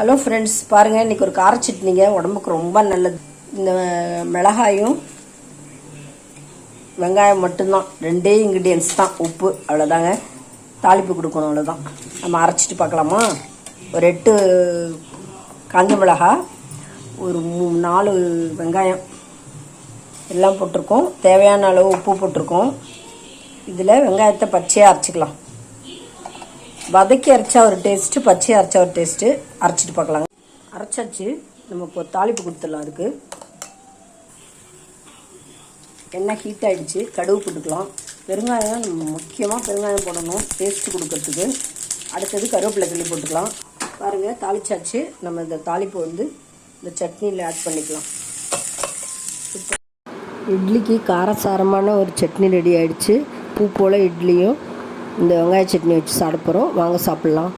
Hello friends, பாருங்கள் இன்றைக்கி ஒரு கார சட்னிங்க உடம்புக்கு ரொம்ப நல்லது. இந்த மிளகாயும் வெங்காயம் மட்டும்தான், ரெண்டே இன்க்ரீடியன்ஸ் தான், உப்பு, அவ்வளோதாங்க. தாளிப்பு கொடுக்கணும், அவ்வளோதான். நம்ம அரைச்சிட்டு பார்க்கலாமா? ஒரு 8 காஞ்ச மிளகா, ஒரு 4 வெங்காயம் எல்லாம் போட்டிருக்கோம். தேவையான அளவு உப்பு போட்டிருக்கோம். இதில் வெங்காயத்தை பச்சையாக அரைச்சிக்கலாம். வதக்கி அரைச்சா ஒரு டேஸ்ட்டு, பச்சையாக அரைச்சா ஒரு டேஸ்ட்டு. அரைச்சிட்டு பார்க்கலாங்க. அரைச்சாச்சு. நம்ம இப்போ தாளிப்பு கொடுத்துடலாம். அதுக்கு எண்ணெய் ஹீட் ஆகிடுச்சு. கடுகு போட்டுக்கலாம். பெருங்காயம் முக்கியமாக பெருங்காயம் போடணும் டேஸ்ட்டு கொடுக்கறதுக்கு. அடுத்தது கருவேப்பிலை கிள்ளி போட்டுக்கலாம். பாருங்கள், தாளிச்சாச்சு. நம்ம இந்த தாளிப்பு இந்த சட்னியில் ஆட் பண்ணிக்கலாம். இட்லிக்கு காரசாரமான ஒரு சட்னி ரெடி ஆகிடுச்சு. பூ போல் இட்லியும் இந்த வெங்காய சட்னி வச்சு சாப்பிட போகிறோம். வாங்க சாப்பிட்லாம்.